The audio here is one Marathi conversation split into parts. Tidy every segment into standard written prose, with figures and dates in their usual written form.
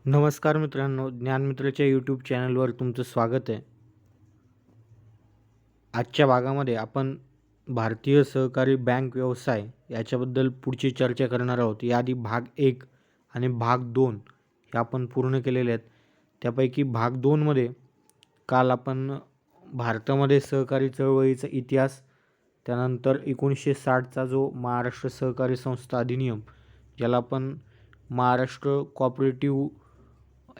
नमस्कार मित्रांनो, ज्ञानमित्रच्या यूट्यूब चॅनलवर तुमचं स्वागत आहे. आजच्या भागामध्ये आपण भारतीय सहकारी बँक व्यवसाय याच्याबद्दल पुढची चर्चा करणार आहोत. याआधी भाग 1 आणि भाग 2 हे आपण पूर्ण केलेले आहेत. त्यापैकी भाग 2 मध्ये काल आपण भारतामध्ये सहकारी चळवळीचा इतिहास, त्यानंतर 1960चा जो महाराष्ट्र सहकारी संस्था अधिनियम, ज्याला आपण महाराष्ट्र कोऑपरेटिव्ह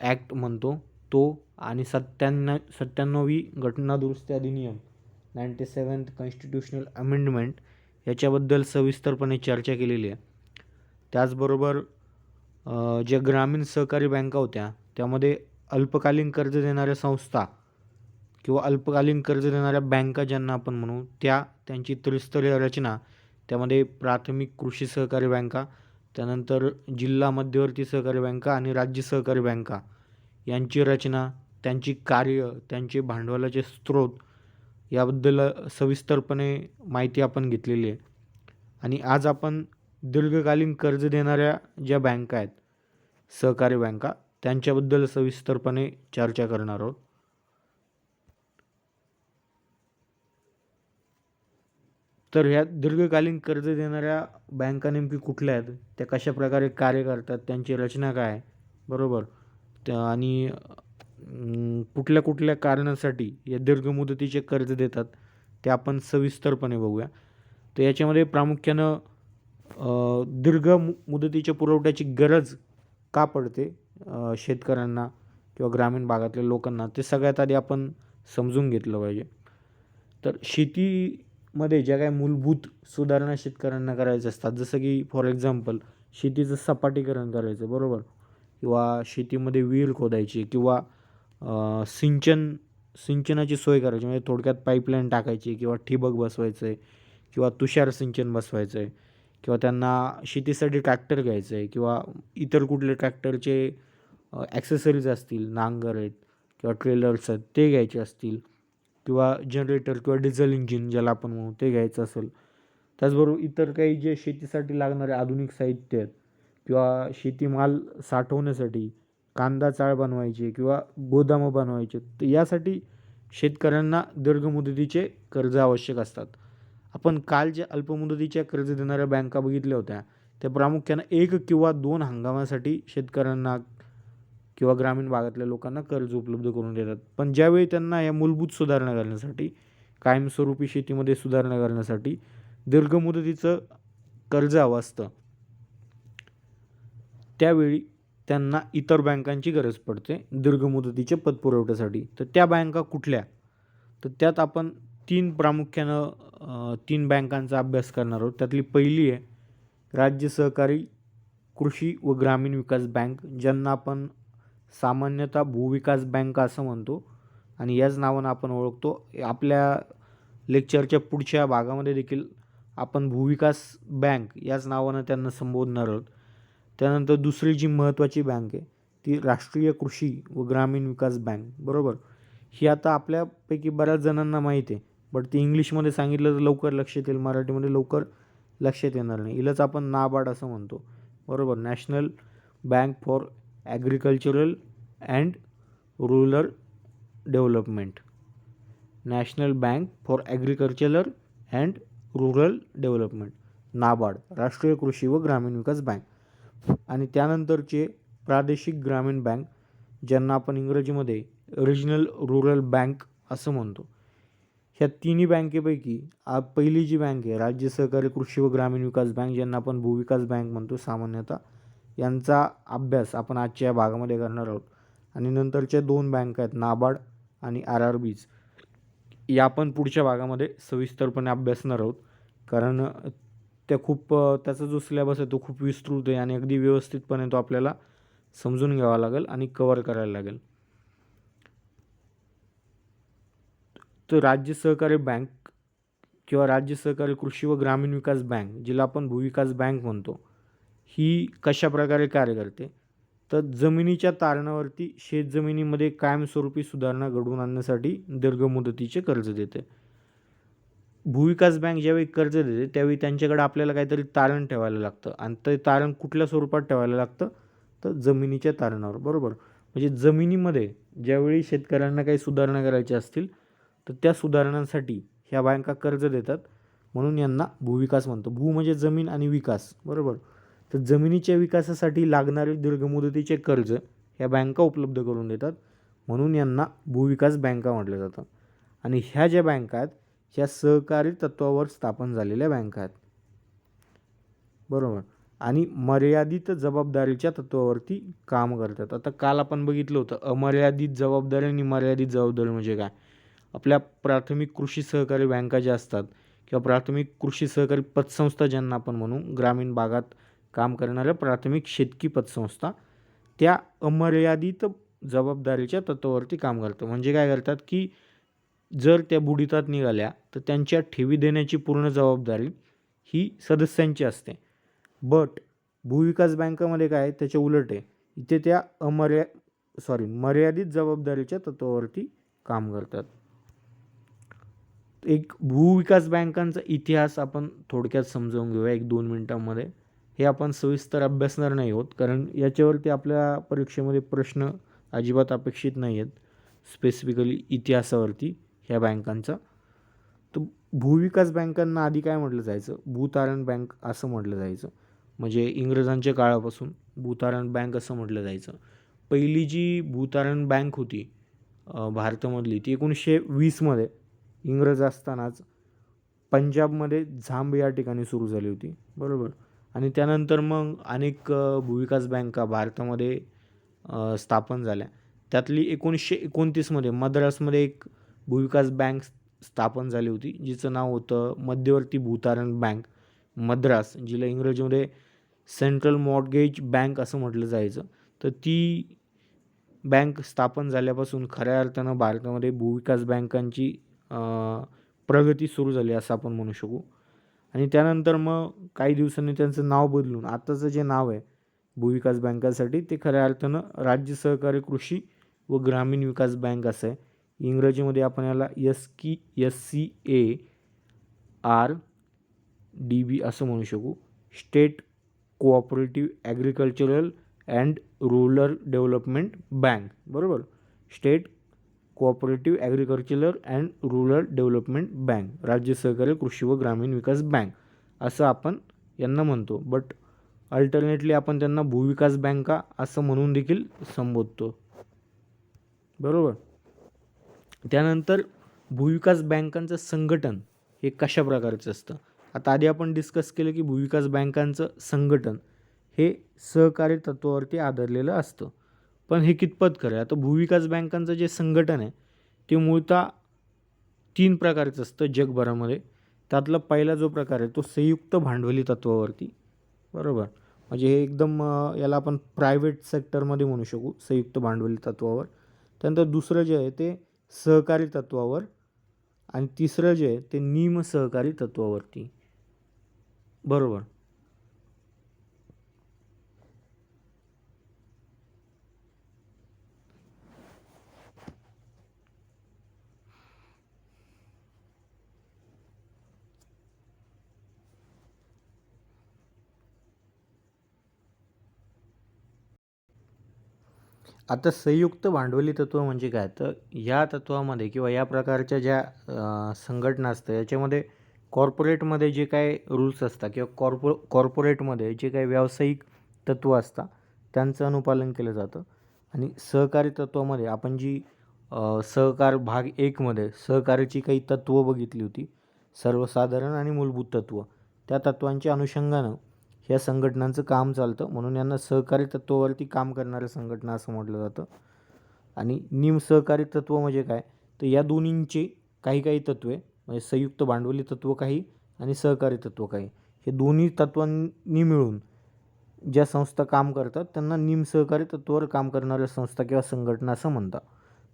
ॲक्ट म्हणतो, तो आणि 97वी घटना दुरुस्ती अधिनियम 97th कॉन्स्टिट्यूशनल अमेंडमेंट याच्याबद्दल सविस्तरपणे चर्चा केलेली आहे. त्याचबरोबर ज्या ग्रामीण सहकारी बँका होत्या त्यामध्ये अल्पकालीन कर्ज देणाऱ्या संस्था किंवा अल्पकालीन कर्ज देणाऱ्या बँका ज्यांना आपण म्हणू, त्यांची त्रिस्तरीय रचना, त्यामध्ये प्राथमिक कृषी सहकारी बँका, त्यानंतर जिल्हा मध्यवर्ती सहकारी बँका आणि राज्य सहकारी बँका यांची रचना, त्यांची कार्य, त्यांचे भांडवलाचे स्रोत याबद्दल सविस्तरपणे माहिती आपण घेतलेली आहे. आणि आज आपण दीर्घकालीन कर्ज देणाऱ्या ज्या बँका आहेत, सहकारी बँका, त्यांच्याबद्दल सविस्तरपणे चर्चा करणार आहोत. तर ह्या दीर्घकालीन कर्ज देणाऱ्या बँका नेमकी कुठल्या आहेत, त्या कशा प्रकारे कार्य करतात, त्यांची रचना काय आहे, बरोबर, आणि कुठल्या कुठल्या कारणासाठी या दीर्घ मुदतीचे कर्ज देतात ते आपण सविस्तरपणे बघूया. तर याच्यामध्ये प्रामुख्यानं दीर्घ मुदतीच्या पुरवठ्याची गरज का पडते शेतकऱ्यांना किंवा ग्रामीण भागातल्या लोकांना, ते सगळ्यात आधी आपण समजून घेतलं पाहिजे. तर शेतीमध्ये ज्या काही मूलभूत सुधारणा शेतकऱ्यांना करायच्या असतात, जसं की फॉर एक्झाम्पल शेतीचं सपाटीकरण करायचं, बरोबर, किंवा शेतीमध्ये विहीर खोदायची, किंवा सिंचनाची सोय करायची, म्हणजे थोडक्यात पाईपलाईन टाकायची, किंवा ठिबक बसवायचं आहे, किंवा तुषार सिंचन बसवायचं आहे, किंवा त्यांना शेतीसाठी ट्रॅक्टर घ्यायचं आहे, किंवा इतर कुठले ट्रॅक्टरचे ॲक्सेसरीज असतील, नांगर आहेत किंवा ट्रेलर्स आहेत ते घ्यायचे असतील, किंवा जनरेटर किंवा डिझेल इंजिन ज्याला आपण म्हणू ते घ्यायचं असेल. त्याचबरोबर इतर काही जे शेतीसाठी लागणारे आधुनिक साहित्य आहेत, किंवा शेतीमाल साठवण्यासाठी कांदा चाळ बनवायची किंवा गोदामं बनवायचे, तर यासाठी शेतकऱ्यांना दीर्घ मुदतीचे कर्ज आवश्यक असतात. आपण काल ज्या अल्पमुदतीच्या कर्ज देणाऱ्या बँका बघितल्या होत्या, त्या प्रामुख्यानं 1 किंवा 2 हंगामासाठी शेतकऱ्यांना किंवा ग्रामीण भागातल्या लोकांना कर्ज उपलब्ध करून देतात. पण ज्यावेळी त्यांना या मूलभूत सुधारणा करण्यासाठी, कायमस्वरूपी शेतीमध्ये सुधारणा करण्यासाठी दीर्घ मुदतीचं कर्ज हवं असतं, त्यावेळी त्यांना इतर बँकांची गरज पडते दीर्घ मुदतीच्या पतपुरवठ्यासाठी. तर त्या बँका कुठल्या, तर त्यात आपण प्रामुख्यानं 3 बँकांचा अभ्यास करणार आहोत. त्यातली पहिली आहे राज्य सहकारी कृषी व ग्रामीण विकास बँक, ज्यांना आपण सामान्यतः भूविकास बँका असं म्हणतो आणि याच नावानं आपण ओळखतो. आपल्या लेक्चरच्या पुढच्या भागामध्ये देखील आपण भूविकास बँक याच नावानं त्यांना संबोधणार आहोत. त्यानंतर दुसरी जी महत्त्वाची बँक आहे ती राष्ट्रीय कृषी व ग्रामीण विकास बँक, बरोबर. ही आता आपल्यापैकी बऱ्याच जणांना माहीत आहे, बट ती इंग्लिशमध्ये सांगितलं तर लवकर लक्षात येईल, मराठीमध्ये लवकर लक्षात येणार नाही. हिलाच आपण नाबार्ड असं म्हणतो, बरोबर. National bank for agricultural and rural development, national bank for agricultural and rural development, NABARD, राष्ट्रीय कृषी व ग्रामीण विकास बँक. आणि त्यानंतरचे प्रादेशिक ग्रामीण बँक, ज्यांना आपण इंग्रजीमध्ये रिजनल रूरल बँक असं म्हणतो. ह्या तिन्ही बँकेपैकी पहिली जी बँक आहे राज्य सहकारी कृषी व ग्रामीण विकास बँक, ज्यांना आपण भूविकास बँक म्हणतो सामान्यतः, यांचा अभ्यास आपण आजच्या या भागामध्ये करणार आहोत. आणि नंतरच्या 2 बँका आहेत नाबार्ड आणि RRBs, या आपण पुढच्या भागामध्ये सविस्तरपणे अभ्यासणार आहोत. कारण त्याचा जो सिलेबस आहे तो खूप विस्तृत आहे आणि अगदी व्यवस्थितपणे तो आपल्याला समजून घ्यावा लागेल आणि कव्हर करायला लागेल. तर राज्य सहकारी बँक किंवा राज्य सहकारी कृषी व ग्रामीण विकास बँक, जिला आपण भूविकास बँक म्हणतो, ही कशा प्रकारे कार्य करते, तर जमिनीच्या तारणावरती शेतजमिनीमध्ये कायमस्वरूपी सुधारणा घडवून आणण्यासाठी दीर्घ मुदतीचे कर्ज देते. भूविकास बँक ज्यावेळी कर्ज देते त्यावेळी त्यांच्याकडे आपल्याला काहीतरी तारण ठेवायला लागतं, आणि ते तारण कुठल्या स्वरूपात ठेवायला लागतं, तर जमिनीच्या तारणावर, बरोबर. म्हणजे जमिनीमध्ये ज्यावेळी शेतकऱ्यांना काही सुधारणा करायच्या असतील तर त्या सुधारणांसाठी ह्या बँका कर्ज देतात, म्हणून यांना भूविकास म्हणतो. भू म्हणजे जमीन आणि विकास, बरोबर. तर जमिनीच्या विकासासाठी लागणारे दीर्घमुदतीचे कर्ज ह्या बँका उपलब्ध करून देतात, म्हणून यांना भूविकास बँका म्हटलं जातं. आणि ह्या ज्या बँका आहेत ह्या सहकारी तत्वावर स्थापन झालेल्या बँका आहेत, बरोबर. आणि मर्यादित जबाबदारीच्या तत्वावरती काम करतात. आता काल आपण बघितलं होतं अमर्यादित जबाबदारी आणि मर्यादित जबाबदारी म्हणजे काय. आपल्या प्राथमिक कृषी सहकारी बँका ज्या असतात किंवा प्राथमिक कृषी सहकारी पतसंस्था ज्यांना आपण म्हणू, ग्रामीण भागात काम करणाऱ्या प्राथमिक शेतकी पतसंस्था, त्या अमर्यादित जबाबदारीच्या तत्वावरती काम करतात. म्हणजे काय करतात की जर त्या बुडितात निघाल्या तर त्यांच्या ठेवी देण्याची पूर्ण जबाबदारी ही सदस्यांची असते. बट भूविकास बँकामध्ये काय त्याच्या उलट आहे, इथे त्या मर्यादित जबाबदारीच्या तत्वावरती काम करतात. एक भूविकास बँकांचा इतिहास आपण थोडक्यात समजावून घेऊया 1-2 मिनिटांमध्ये. हे आपण सविस्तर अभ्यासणार नाही आहोत कारण याच्यावरती आपल्या परीक्षेमध्ये प्रश्न अजिबात अपेक्षित नाही आहेत स्पेसिफिकली इतिहासावरती ह्या बँकांचा. तर भूविकास बँकांना आधी काय म्हटलं जायचं, भूतारण बँक असं म्हटलं जायचं. म्हणजे इंग्रजांच्या काळापासून भूतारण बँक असं म्हटलं जायचं. पहिली जी भूतारण बँक होती भारतामधली ती 1920मध्ये इंग्रज असतानाच पंजाबमध्ये झांब या ठिकाणी सुरू झाली होती, बरोबर. आणि त्यानंतर मग अनेक भूविकास बँका भारतामध्ये स्थापन झाल्या. त्यातली 1929मध्ये मद्रासमध्ये एक भूविकास बँक स्थापन झाली होती जिचं नाव होतं मध्यवर्ती भूतारण बँक मद्रास, जिला इंग्रजीमध्ये सेंट्रल मॉर्गेज बँक असं म्हटलं जायचं. तर ती बँक स्थापन झाल्यापासून खऱ्या अर्थानं भारतामध्ये भूविकास बँकांची प्रगती सुरू झाली असं आपण म्हणू शकू. आणि त्यानंतर मग काही दिवसांनी त्यांचं नाव बदलून आताचं जे नाव आहे भूविकास बँकासाठी ते खऱ्या अर्थानं राज्य सहकारी कृषी व ग्रामीण विकास बँक असं आहे. इंग्रजीमध्ये आपण याला SCARDB असं म्हणू शकू, state cooperative agricultural and rural development bank, बरोबर. State cooperative agricultural and rural development bank, राज्य सहकारी कृषी व ग्रामीण विकास बँक असं आपण यांना म्हणतो. बट अल्टरनेटली आपण त्यांना भूविकास बँका असं म्हणून देखील संबोधतो, बरोबर. त्यानंतर भूविकास बँकांचं संघटन हे कशा प्रकारचं असतं. आता आधी आपण डिस्कस केलं की भूविकास बँकांचं संघटन हे सहकारी तत्वावरती आधारलेलं असतं. पण हे कितपत खरं आहे. आता भूविकास बँकांचं जे संघटन आहे ते मूळतः 3 प्रकारचं असतं जगभरामध्ये. त्यातला पहिला जो प्रकार आहे तो संयुक्त भांडवली तत्वावरती, बरोबर. म्हणजे हे एकदम याला आपण प्रायव्हेट सेक्टरमध्ये म्हणू शकू, संयुक्त भांडवली तत्वावर. त्यानंतर दुसरं जे आहे ते सहकारी तत्वावर आणि तिसरं जे आहे ते निमसहकारी तत्वावरती, बरोबर. आता संयुक्त भांडवली तत्व म्हणजे काय, तर या तत्वामध्ये किंवा या प्रकारच्या ज्या संघटना असतात याच्यामध्ये कॉर्पोरेटमध्ये जे काय रूल्स असतात किंवा कॉर्पोरेटमध्ये जे काही व्यावसायिक तत्त्व असतात त्यांचं अनुपालन केलं जातं. आणि सहकारी तत्वामध्ये आपण जी सहकार भाग 1मध्ये सहकार्याची काही तत्त्व बघितली होती, सर्वसाधारण आणि मूलभूत तत्त्व, त्या तत्त्वांच्या अनुषंगानं ह्या संघटनांचं काम चालतं, म्हणून यांना सहकारी तत्वावरती काम करणाऱ्या संघटना असं म्हटलं जातं. आणि निमसहकारी तत्व म्हणजे काय, तर या दोन्हींचे काही काही तत्त्वे म्हणजे संयुक्त भांडवली तत्व काही आणि सहकारी तत्व काही, हे दोन्ही तत्वांनी मिळून ज्या संस्था काम करतात त्यांना निमसहकारी तत्वावर काम करणाऱ्या संस्था किंवा संघटना असं म्हणतात.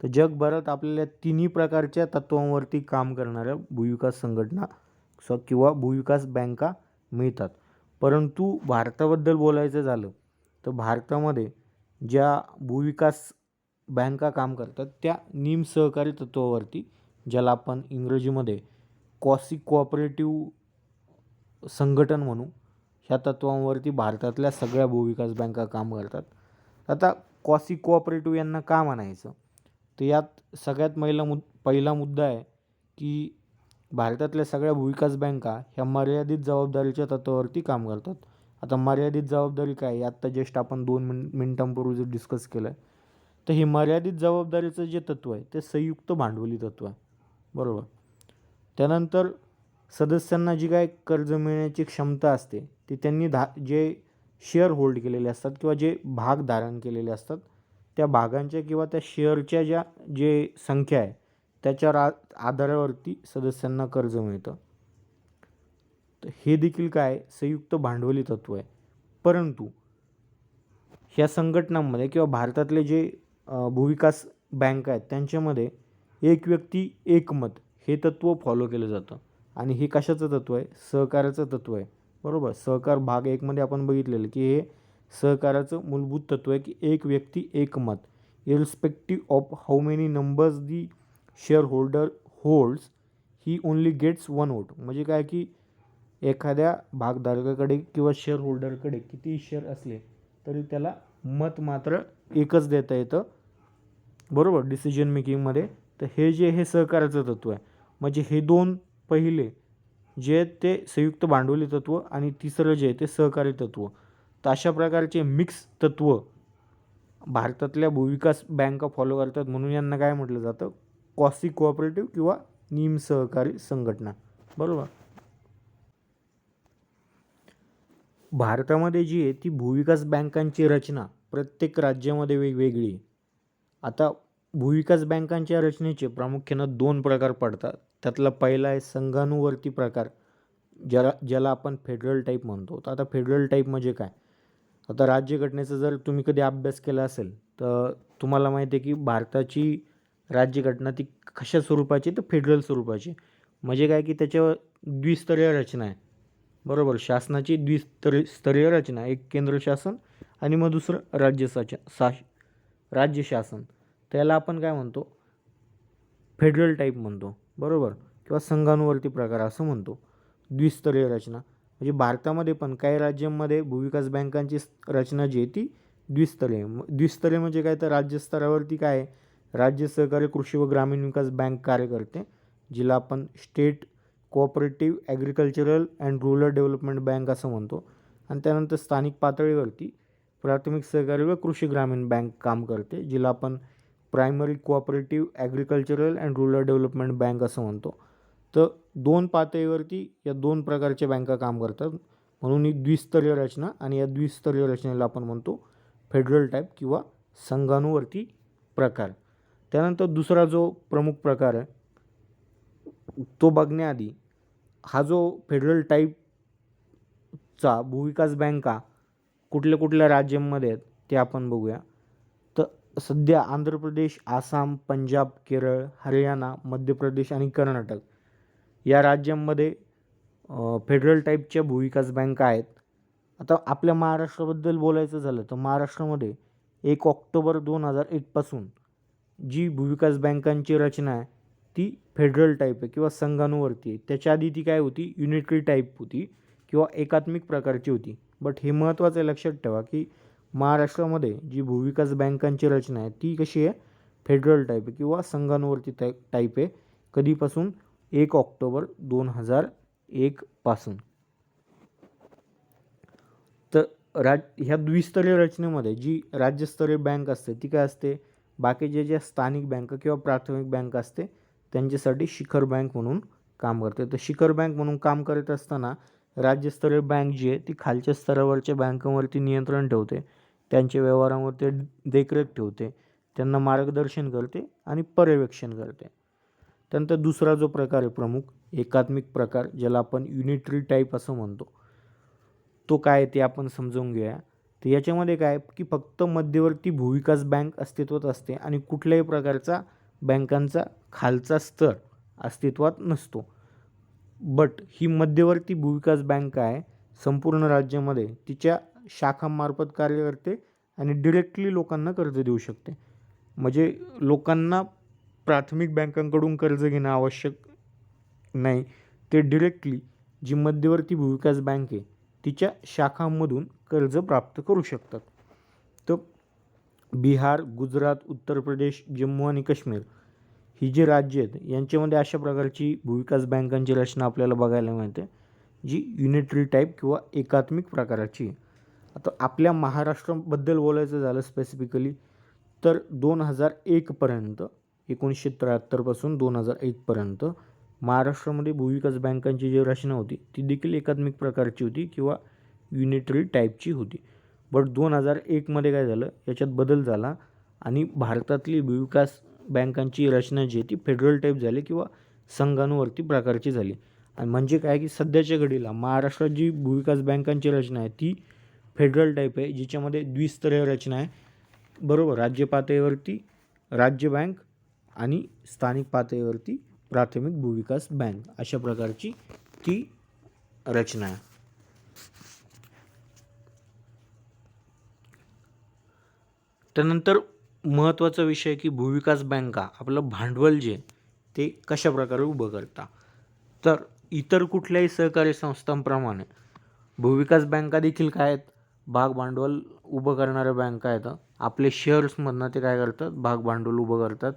तर जगभरात आपल्याला तिन्ही प्रकारच्या तत्वांवरती काम करणाऱ्या भूविकास संघटना किंवा भूविकास बँका मिळतात. परंतु भारताबद्दल बोलायचं झालं तर भारतामध्ये ज्या भूविकास बँका काम करतात त्या निमसहकारी तत्वावरती, ज्याला आपण इंग्रजीमध्ये क्वासी कोऑपरेटिव्ह संघटन म्हणू, ह्या तत्वांवरती भारतातल्या सगळ्या भूविकास बँका काम करतात. आता क्वासी कोऑपरेटिव्ह यांना का म्हणायचं, तर यात सगळ्यात पहिला मुद्दा आहे की भारतातल्या सगळ्या भूविकास बँका ह्या मर्यादित जबाबदारीच्या तत्त्वावरती काम करतात. आता मर्यादित जबाबदारी काय आहे, आत्ता जस्ट आपण 2 मिनिटांपूर्वी जे डिस्कस केलं आहे, तर हे मर्यादित जबाबदारीचं जे तत्त्व आहे ते संयुक्त भांडवली तत्त्व आहे, बरोबर. त्यानंतर सदस्यांना जी काय कर्ज मिळण्याची क्षमता असते ती त्यांनी जे शेअर होल्ड केलेले असतात किंवा जे भाग धारण केलेले असतात त्या भागांच्या किंवा त्या शेअरच्या जे संख्या आहे त्याच्या आधारावरती सदस्यांना कर्ज मिळतं. तर हे देखील काय संयुक्त भांडवली तत्त्व आहे. परंतु ह्या संघटनांमध्ये किंवा भारतातले जे भूविकास बँक आहेत त्यांच्यामध्ये एक व्यक्ती एक मत हे तत्त्व फॉलो केलं जातं. आणि हे कशाचं तत्त्व आहे, सहकाराचं तत्त्व आहे, बरोबर. सहकार भाग 1मध्ये आपण बघितलेलं की हे सहकाराचं मूलभूत तत्त्व आहे की एक व्यक्ती एक मत, irrespective of how many numbers the share holder holds he only gets one vote. म्हणजे काय की एखाद्या भागधारकाकडे किंवा शेअर होल्डरकडे किती शेअर असले तरी त्याला मत मात्र एकच देता येतं, बरोबर, डिसिजन मेकिंगमध्ये. तर हे सहकाराचं तत्त्व आहे. म्हणजे हे दोन पहिले जे आहेत ते संयुक्त भांडवली तत्त्व आणि तिसरं जे आहे ते सहकारी तत्त्व. तर अशा प्रकारचे मिक्स तत्त्व भारतातल्या भूविकास बँका फॉलो करतात, म्हणून यांना काय म्हटलं जातं, क्वासी कोऑपरेटिव्ह किंवा निम सहकारी संघटना, बरोबर. भारतामध्ये जी आहे ती भूविकास बँकांची रचना प्रत्येक राज्यामध्ये वेगवेगळी आहे. आता भूविकास बँकांच्या रचनेचे प्रामुख्यानं 2 प्रकार पडतात. त्यातला पहिला आहे संघानुवर्ती प्रकार, ज्याला आपण फेडरल टाईप म्हणतो. तर आता फेडरल टाईप म्हणजे काय, आता राज्यघटनेचा जर तुम्ही कधी अभ्यास केला असेल तर तुम्हाला माहिती आहे की भारताची राज्यघटना ती कशा स्वरूपाची, तर फेडरल स्वरूपाची. म्हणजे काय की त्याच्यावर द्विस्तरीय रचना आहे, बरोबर. शासनाची द्विस्तरीय रचना, एक केंद्र शासन आणि मग दुसरं राज्य शासन. त्याला आपण काय म्हणतो, फेडरल टाईप म्हणतो, बरोबर, किंवा संघानुवर्ती प्रकार असं म्हणतो. द्विस्तरीय रचना म्हणजे भारतामध्ये पण काही राज्यांमध्ये भूविकास बँकांची रचना जी आहे ती द्विस्तरीय म्हणजे काय, तर राज्यस्तरावरती काय आहे, राज्य सहकारी कृषी व ग्रामीण विकास बँक कार्य करते, जिला आपण state cooperative agricultural and rural development bank असं म्हणतो. आणि त्यानंतर स्थानिक पातळीवरती प्राथमिक सहकारी व कृषी ग्रामीण बँक काम करते, जिला आपण primary cooperative agricultural and rural development bank असं म्हणतो. तर 2 पातळीवरती या 2 प्रकारच्या बँका काम करतात, म्हणून ही द्विस्तरीय रचना. आणि या द्विस्तरीय रचनेला आपण म्हणतो फेडरल टाईप किंवा संघानुवर्ती प्रकार. त्यानंतर दुसरा जो प्रमुख प्रकार आहे तो बघण्याआधी हा जो फेडरल टाईपचा भूविकास बँका कुठल्या कुठल्या राज्यांमध्ये आहेत ते आपण बघूया. तर सध्या आंध्र प्रदेश, आसाम, पंजाब, केरळ, हरियाणा, मध्य प्रदेश आणि कर्नाटक या राज्यांमध्ये फेडरल टाईपच्या भूविकास बँका आहेत. आता आपल्या महाराष्ट्राबद्दल बोलायचं झालं तर महाराष्ट्रामध्ये 1 ऑक्टोबर 2001 पासून जी भूविकास बँकांची रचना आहे ती फेडरल टाईप आहे किंवा संघानुवर्ती आहे. त्याच्या आधी ती काय होती, युनिटरी टाईप होती किंवा एकात्मिक प्रकारची होती. बट हे महत्त्वाचं आहे, लक्षात ठेवा की महाराष्ट्रामध्ये जी भूविकास बँकांची रचना आहे ती कशी आहे, फेडरल टाईप आहे किंवा संघानुवर्ती टाईप आहे. कधीपासून, 1 ऑक्टोबर 2001 पासून. तर ह्या द्विस्तरीय रचनेमध्ये जी राज्यस्तरीय बँक असते ती काय असते, बाकीचे ज्या स्थानिक बँक किंवा प्राथमिक बँक असते त्यांच्यासाठी शिखर बँक म्हणून काम करते. तर शिखर बँक म्हणून काम करत असताना राज्यस्तरीय बँक जी आहे ती खालच्या स्तरावरच्या बँकांवरती नियंत्रण ठेवते, त्यांच्या व्यवहारांवरती देखरेख ठेवते, त्यांना मार्गदर्शन करते आणि पर्यवेक्षण करते. त्यानंतर दुसरा जो प्रकार आहे प्रमुख, एकात्मिक प्रकार, ज्याला आपण युनिटरी टाईप असं म्हणतो, तो काय ते आपण समजून घेऊया. तर याच्यामध्ये काय की फक्त मध्यवर्ती भूविकास बँक अस्तित्वात असते आणि कुठल्याही प्रकारचा बँकांचा खालचा स्तर अस्तित्वात नसतो. बट ही मध्यवर्ती भूविकास बँक आहे संपूर्ण राज्यामध्ये तिच्या शाखांमार्फत कार्य करते आणि डिरेक्टली लोकांना कर्ज देऊ शकते. म्हणजे लोकांना प्राथमिक बँकांकडून कर्ज घेणं आवश्यक नाही, ते डिरेक्टली जी मध्यवर्ती भूविकास बँक आहे तिच्या शाखांमधून कर्ज प्राप्त करू शकतात. तर बिहार, गुजरात, उत्तर प्रदेश, जम्मू आणि काश्मीर ही जी राज्य आहेत यांच्यामध्ये अशा प्रकारची भूविकास बँकांची रचना आपल्याला बघायला मिळते, जी युनिटरी टाईप किंवा एकात्मिक प्रकाराची आहे. आता आपल्या महाराष्ट्राबद्दल बोलायचं झालं स्पेसिफिकली तर 2001पर्यंत 1973पासून 2001पर्यंत महाराष्ट्रामध्ये भूविकास बँकांची जी रचना होती ती देखील एकात्मिक प्रकारची होती किंवा युनिटरी टाईपची होती. बट 2001मध्ये काय झालं, याच्यात बदल झाला आणि भारतातली भूविकास बँकांची रचना जी आहे ती फेडरल टाईप झाली किंवा संघानुवर्ती प्रकारची झाली. आणि म्हणजे काय की सध्याच्या घडीला महाराष्ट्रात जी भूविकास बँकांची रचना आहे ती फेडरल टाईप आहे, जिच्यामध्ये द्विस्तरीय रचना आहे. बरोबर, राज्य पातळीवरती राज्य बँक आणि स्थानिक पातळीवरती प्राथमिक भूविकास बँक अशा प्रकारची ती रचना आहे. त्यानंतर महत्त्वाचा विषय की भूविकास बँका आपलं भांडवल जे ते कशा प्रकारे उभं करता. तर इतर कुठल्याही सहकारी संस्थांप्रमाणे भूविकास बँका देखील काय आहेत, भाग भांडवल उभं करणाऱ्या बँका आहेत. आपले शेअर्समधनं ते काय करतात, भाग भांडवल उभं करतात.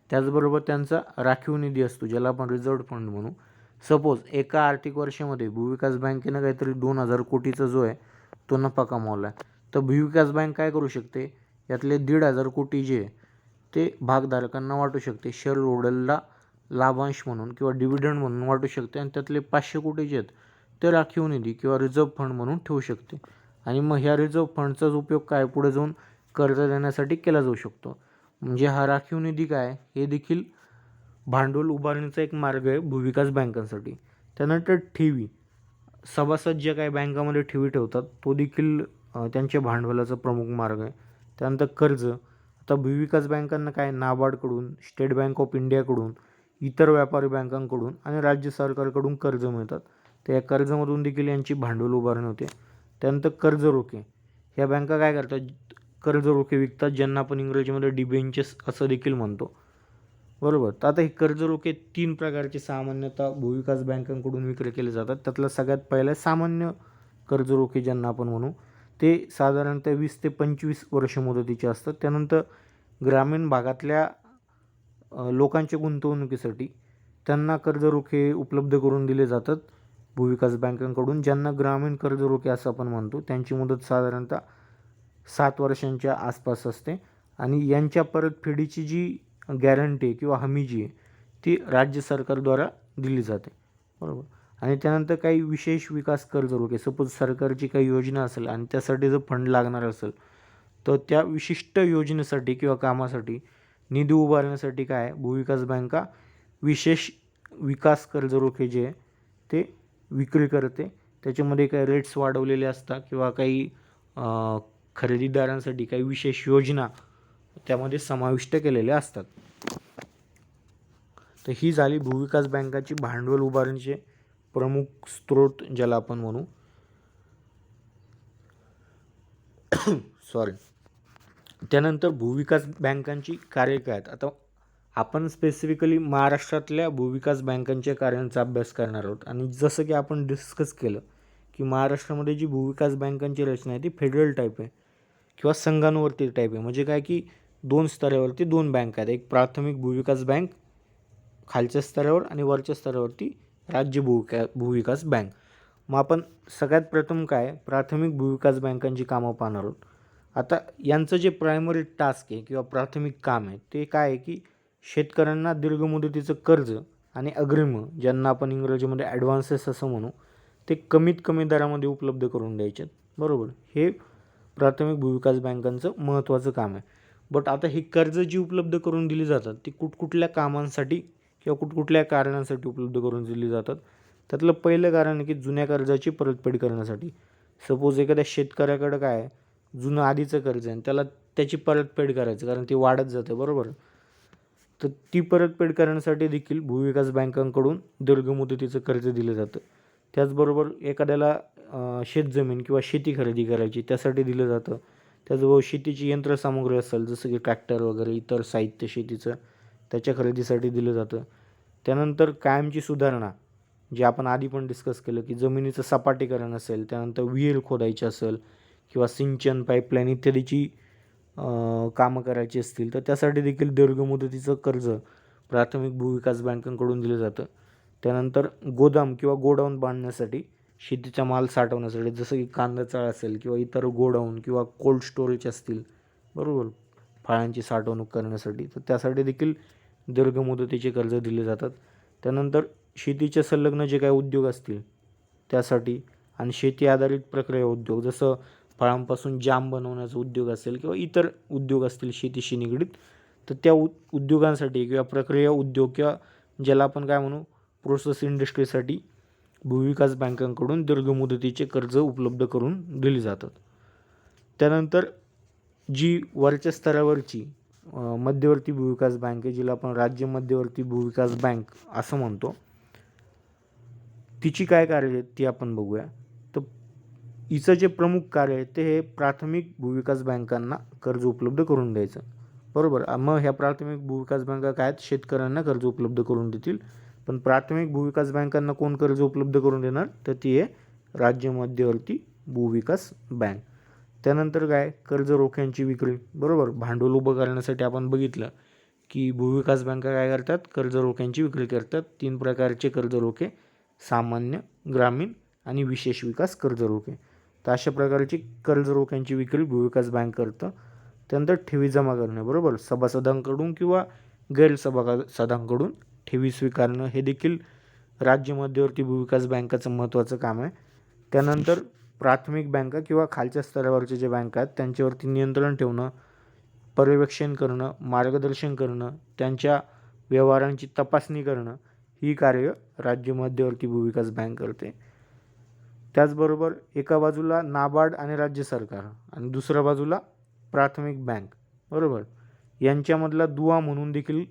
त्याचबरोबर त्यांचा राखीव निधी असतो ज्याला आपण रिझर्व्ह फंड म्हणू. सपोज एका आर्थिक वर्षामध्ये भूविकास बँकेनं काहीतरी 2000 कोटीचा जो आहे तो नफा कमावला आहे, तर भूविकास बँक काय करू शकते, यातले 1500 कोटी जे ते भागधारकांना वाटू शकते, शेअर होल्डरला लाभांश म्हणून किंवा डिव्हिडंड म्हणून वाटू शकते. आणि त्यातले 500 कोटी जे आहेत ते राखीव निधी किंवा रिझर्व्ह फंड म्हणून ठेवू शकते. आणि मग ह्या रिझर्व्ह फंडचाच उपयोग काय पुढे जाऊन कर्ज देण्यासाठी केला जाऊ शकतो. म्हणजे हा राखीव निधी काय हे देखील भांडवल उभारणीचा एक मार्ग आहे भूविकास बँकांसाठी. त्यानंतर ठेवी, सभासद ज्या काही बँकामध्ये ठेवी ठेवतात तो देखील त्यांच्या भांडवलाचा प्रमुख मार्ग आहे. त्यानंतर कर्ज, आता भूविकास बँकांना काय नाबार्डकडून, स्टेट बँक ऑफ इंडियाकडून, इतर व्यापारी बँकांकडून आणि राज्य सरकारकडून कर्ज मिळतात. तर या कर्जामधून देखील यांची भांडवल उभारणी होते. त्यानंतर कर्ज रोखे, ह्या बँका काय करतात, कर्ज रोखे विकतात ज्यांना आपण इंग्रजीमध्ये डिबेंचर्स असं देखील म्हणतो. बरोबर, तर आता हे कर्ज रोखे 3 प्रकारचे सामान्यतः भूविकास बँकांकडून विक्री केले जातात. त्यातलं सगळ्यात पहिलं सामान्य कर्ज रोखे ज्यांना आपण म्हणू, ते साधारणतः 20 ते 25 वर्ष मुदतीचे असतात. त्यानंतर ग्रामीण भागातल्या लोकांच्या गुंतवणुकीसाठी त्यांना कर्ज रोखे उपलब्ध करून दिले जातात भूविकास बँकांकडून, ज्यांना ग्रामीण कर्ज रोखे असं आपण म्हणतो. त्यांची मुदत साधारणतः 7 वर्षांच्या आसपास असते आणि यांच्या परतफेडीची जी गॅरंटी किंवा हमी जी आहे ती राज्य सरकारद्वारा दिली जाते. बरोबर, आणि त्यानंतर काही विशेष विकास कर्ज रोखे, सपोज सरकारची काही योजना असेल आणि त्यासाठी जर फंड लागणार असेल तर त्या विशिष्ट योजनेसाठी किंवा कामासाठी निधी उभारण्यासाठी काय भूविकास बँका विशेष विकास कर्ज रोखे जे आहे ते विक्री करते. त्याच्यामध्ये काही रेट्स वाढवलेले असतात किंवा काही खरेदीदारांसाठी काही विशेष योजना त्यामध्ये समाविष्ट केलेल्या असतात. तर ही झाली भूविकास बँकाची भांडवल उभारणीचे प्रमुख स्रोत ज्याला आपण म्हणू. सॉरी. त्यानंतर भूविकास बँकांची कार्य काय आहेत. आता आपण स्पेसिफिकली महाराष्ट्रातल्या भूविकास बँकांच्या कार्यांचा अभ्यास करणार आहोत. आणि जसं की आपण डिस्कस केलं की महाराष्ट्रामध्ये जी भूविकास बँकांची रचना आहे ती फेडरल टाईप आहे किंवा संघानुवर्ती टाईप आहे. म्हणजे काय की 2 स्तरावरती 2 बँक आहेत, एक प्राथमिक भूविकास बँक खालच्या स्तरावर आणि वरच्या स्तरावरती राज्य भूविकास बँक. मग आपण सगळ्यात प्रथम काय प्राथमिक भूविकास बँकांची कामं पाहणार आहोत. आता यांचं जे प्रायमरी टास्क आहे किंवा प्राथमिक काम आहे ते काय आहे की शेतकऱ्यांना दीर्घ मुदतीचं कर्ज आणि अग्रिम, ज्यांना आपण इंग्रजीमध्ये ॲडव्हान्सेस असं म्हणू, ते कमीत कमी दरामध्ये उपलब्ध करून द्यायचे. बरोबर, हे प्राथमिक भूविकास बँकांचं महत्त्वाचं काम आहे. बट आता ही कर्ज जी उपलब्ध करून दिली जातात ती कुठकुठल्या कामांसाठी किंवा कुठकुठल्या कारणांसाठी उपलब्ध करून दिली जातात. त्यातलं पहिलं कारण आहे की जुन्या कर्जाची परतफेड करण्यासाठी. सपोज एखाद्या शेतकऱ्याकडं काय आहे, जुनं आधीचं कर्ज आहे आणि त्याला त्याची परतफेड करायचं कारण ती वाढत जाते. बरोबर, तर ती परतफेड करण्यासाठी देखील भूविकास बँकांकडून दीर्घ मुदतीचं कर्ज दिलं जातं. त्याचबरोबर एखाद्याला शेतजमीन किंवा शेती खरेदी करायची त्यासाठी दिलं जातं. त्याचबरोबर शेतीची यंत्रसामुग्री असेल जसं की ट्रॅक्टर वगैरे इतर साहित्य शेतीचं त्याच्या खरेदीसाठी दिलं जातं. त्यानंतर कायमची सुधारणा, जे आपण आधी पण डिस्कस केलं की जमिनीचं सपाटीकरण असेल, त्यानंतर विहीर खोदायची असेल किंवा सिंचन पाईपलाईन इत्यादीची कामं करायची असतील तर त्यासाठी देखील दीर्घ मुदतीचं कर्ज प्राथमिक भूविकास बँकांकडून दिलं जातं. त्यानंतर गोदाम किंवा गोडाऊन बांधण्यासाठी, शेतीचा माल साठवण्यासाठी, जसं की कांदा चाळ असेल किंवा इतर गोडाऊन किंवा कोल्ड स्टोरेज असतील, बरोबर, फळांची साठवणूक करण्यासाठी, तर त्यासाठी देखील दीर्घ मुदतीचे कर्ज दिले जातात. त्यानंतर शेतीचे संलग्न जे काही उद्योग असतील त्यासाठी, आणि शेती आधारित प्रक्रिया उद्योग, जसं फळांपासून जाम बनवण्याचा उद्योग असेल किंवा इतर उद्योग असतील शेतीशी निगडीत, तर त्या उद्योगांसाठी किंवा प्रक्रिया उद्योग किंवा ज्याला आपण काय म्हणू प्रोसेस इंडस्ट्रीसाठी भूविकास बँकांकडून दीर्घ मुदतीचे कर्ज उपलब्ध करून दिली जातात. त्यानंतर जी वरच्या स्तरावरची मध्यवर्ती भूविकास बँक आहे, जिला आपण राज्य मध्यवर्ती भूविकास बँक असं म्हणतो, तिची काय कार्य आहेत ती आपण बघूया. तर हिचं जे प्रमुख कार्य आहे ते हे प्राथमिक भूविकास बँकांना कर्ज उपलब्ध करून द्यायचं, बरोबर. मग ह्या प्राथमिक भूविकास बँका काय आहेत, शेतकऱ्यांना कर्ज उपलब्ध करून देतील. पण प्राथमिक भूविकास बँकांना कोण कर्ज उपलब्ध करून देणार, तर ती आहे राज्य मध्यवर्ती भूविकास बँक. त्यानंतर काय, कर्ज रोख्यांची विक्री, बरोबर. भांडवल उभं करण्यासाठी आपण बघितलं की भूविकास बँका काय करतात, कर्ज रोख्यांची विक्री करतात. 3 प्रकारचे कर्ज रोखे, सामान्य, ग्रामीण आणि विशेष विकास कर्ज रोखे. तर अशा प्रकारची कर्ज रोख्यांची विक्री भूविकास बँक करतं. त्यानंतर ठेवी जमा करणे, बरोबर, सभासदांकडून किंवा गैरसभासदांकडून ठेवी स्वीकारणं, हे देखील राज्य मध्यवर्ती भूविकास बँकाचं महत्त्वाचं काम आहे. त्यानंतर प्राथमिक बँका किंवा खालच्या स्तरावरचे जे बँका आहेत त्यांच्यावरती नियंत्रण ठेवणं, पर्यवेक्षण करणं, मार्गदर्शन करणं, त्यांच्या व्यवहारांची तपासणी करणं, ही कार्य राज्य मध्यवर्ती भूविकास बँक करते. त्याचबरोबर एका बाजूला नाबार्ड आणि राज्य सरकार आणि दुसऱ्या बाजूला प्राथमिक बँक, बरोबर, यांच्यामधला दुवा म्हणून देखील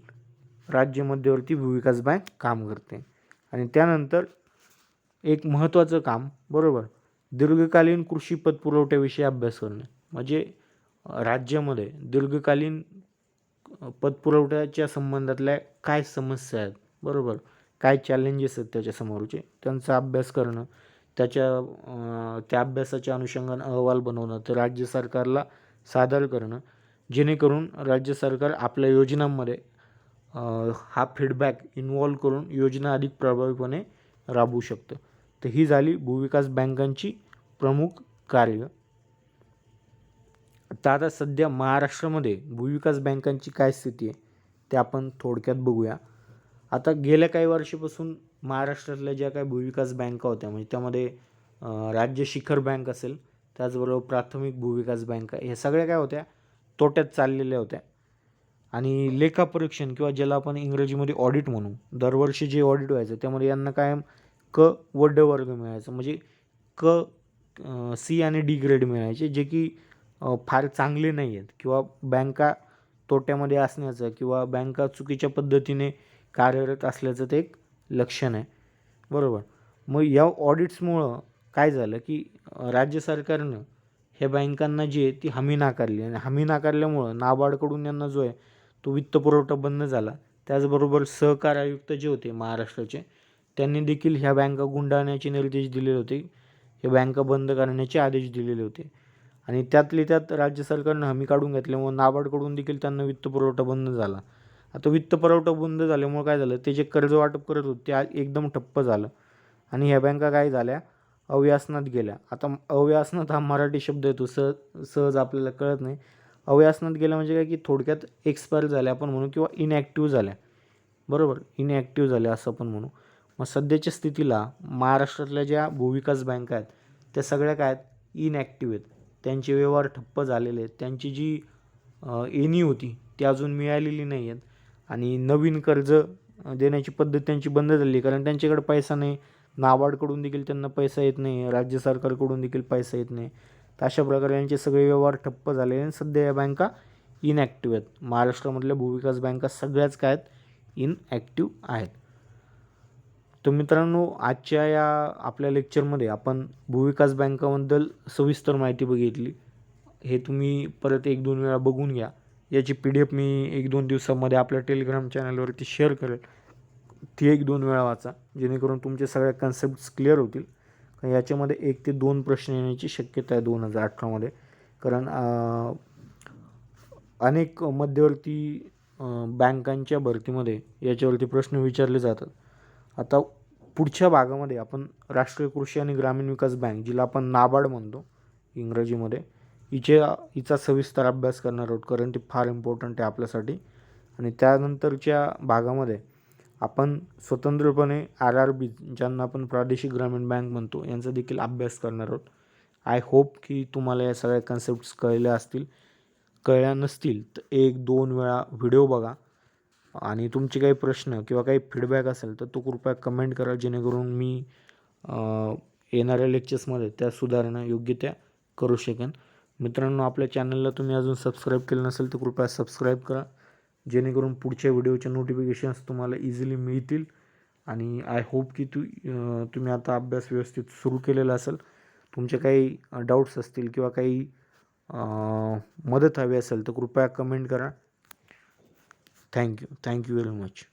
राज्य मध्यवर्ती भूविकास बँक काम करते. आणि त्यानंतर एक महत्त्वाचं काम, बरोबर, दीर्घकालीन कृषी पतपुरवठ्याविषयी अभ्यास करणे. म्हणजे राज्यामध्ये दीर्घकालीन पतपुरवठ्याच्या संबंधातल्या काय समस्या आहेत, बरोबर, काय चॅलेंजेस आहेत त्याच्यासमोरचे, त्यांचा अभ्यास करणं, त्या अभ्यासाच्या अनुषंगाने अहवाल बनवणं, तर राज्य सरकारला सादर करणं, जेणेकरून राज्य सरकार आपल्या योजनांमध्ये हा फीडबॅक इन्व्हॉल्व करून योजना अधिक प्रभावीपणे राबवू शकतं. तर ही झाली भूविकास बँकांची प्रमुख कार्य. आता सध्या महाराष्ट्रामध्ये भूविकास बँकांची काय स्थिती आहे ते आपण थोडक्यात बघूया. आता गेल्या काही वर्षापासून महाराष्ट्रातल्या ज्या काही भूविकास बँका होत्या, म्हणजे त्यामध्ये राज्य शिखर बँक असेल, त्याचबरोबर प्राथमिक भूविकास बँका, ह्या सगळ्या काय होत्या, तोट्यात चाललेल्या होत्या. आणि लेखापरीक्षण किंवा ज्याला आपण इंग्रजीमध्ये ऑडिट म्हणू, दरवर्षी जे ऑडिट व्हायचं त्यामध्ये यांना कायम क व ड वर्ग मिळायचं, म्हणजे क सी आणि डी ग्रेड मिळायचे, जे की फार चांगले नाही आहेत किंवा बँका तोट्यामध्ये असण्याचं किंवा बँका चुकीच्या पद्धतीने कार्यरत असल्याचं ते एक लक्षण आहे, बरोबर. मग या ऑडिट्समुळं काय झालं की राज्य सरकारनं ह्या बँकांना जी आहे ती हमी नाकारली, आणि हमी नाकारल्यामुळं नाबार्डकडून यांना जो आहे तो वित्तपुरवठा बंद झाला. त्याचबरोबर सहकार आयुक्त जे होते महाराष्ट्राचे, त्यांनी देखील ह्या बँका गुंडाळण्याचे निर्देश दिलेले होते, ह्या बँका बंद करण्याचे आदेश दिलेले होते. आणि त्यातले त्यात राज्य सरकारनं हमी काढून घेतल्यामुळे नाबार्डकडून देखील त्यांना वित्तपुरवठा बंद झाला. आता वित्तपुरवठा बंद झाल्यामुळे काय झालं, ते जे कर्ज वाटप करत होते ते एकदम ठप्प झालं आणि ह्या बँका काय झाल्या, अव्यसनात गेल्या. आता अव्यसनात हा मराठी शब्द येतो, सहज आपल्याला कळत नाही. अव्यसनात गेल्या म्हणजे काय की थोडक्यात एक्सपायर झाल्या आपण म्हणू, किंवा इनॲक्टिव्ह झाल्या, बरोबर, इनॲक्टिव्ह झाल्या असं आपण म्हणू. मग सध्याच्या स्थितीला महाराष्ट्रातल्या ज्या भूविकास बँका आहेत त्या सगळ्या काय आहेत, इनॲक्टिव्ह आहेत. त्यांचे व्यवहार ठप्प झालेले आहेत. त्यांची जी एनी होती ती अजून मिळालेली नाही आहेत, आणि नवीन कर्ज देण्याची पद्धत त्यांची बंद झाली, कारण त्यांच्याकडे पैसा नाही. नाबार्डकडून देखील त्यांना पैसा येत नाही, राज्य सरकारकडून देखील पैसा येत नाही. तर अशा प्रकारे यांचे सगळे व्यवहार ठप्प झाले आणि सध्या या बँका इनॲक्टिव्ह आहेत. महाराष्ट्रामधल्या भूविकास बँका सगळ्याच काय आहेत, इनॲक्टिव्ह आहेत. तर मित्रांनो, आजच्या या आपल्या लेक्चरमध्ये आपण भूविकास बँकाबद्दल सविस्तर माहिती बघितली. हे तुम्ही परत 1-2 वेळा बघून घ्या. याची PDF मी 1-2 दिवसामध्ये आपल्या टेलिग्राम चॅनलवरती शेअर करेल, ती 1-2 वेळा वाचा, जेणेकरून तुमचे सगळ्या कन्सेप्ट्स क्लिअर होतील. कारण याच्यामध्ये 1 ते 2 प्रश्न येण्याची शक्यता आहे 2018मध्ये, कारण अनेक मध्यवर्ती बँकांच्या भरतीमध्ये याच्यावरती प्रश्न विचारले जातात. आता पुढच्या भागामध्ये आपण राष्ट्रीय कृषी आणि ग्रामीण विकास बँक, जिला आपण नाबार्ड म्हणतो इंग्रजीमध्ये, हिचा सविस्तर अभ्यास करणार आहोत, कारण ती फार इम्पॉर्टंट आहे आपल्यासाठी. आणि त्यानंतरच्या भागामध्ये आपण स्वतंत्रपणे RRB, ज्यांना आपण प्रादेशिक ग्रामीण बँक म्हणतो, यांचा देखील अभ्यास करणार आहोत. आय होप की तुम्हाला या सगळ्या कन्सेप्ट्स कळल्या असतील. कळल्या नसतील तर 1-2 वेळा व्हिडिओ बघा आणि तुमचे काही प्रश्न किंवा काही फीडबॅक असेल तर तो कृपया कमेंट करा, जेणेकरून मी येणाऱ्या लेक्चर्समध्ये त्या सुधारणा योग्य त्या करू शकेन. मित्रांनो, आपल्या चॅनलला तुम्ही अजून सबस्क्राईब केलं नसेल तर कृपया सबस्क्राईब करा, जेणेकरून पुढच्या व्हिडिओचे नोटिफिकेशन्स तुम्हाला इझिली मिळतील. आणि आय होप की तुम्ही आता अभ्यास व्यवस्थित सुरू केलेला असेल. तुमचे काही डाऊट्स असतील किंवा काही मदत हवी असेल तर कृपया कमेंट करा. Thank you very much.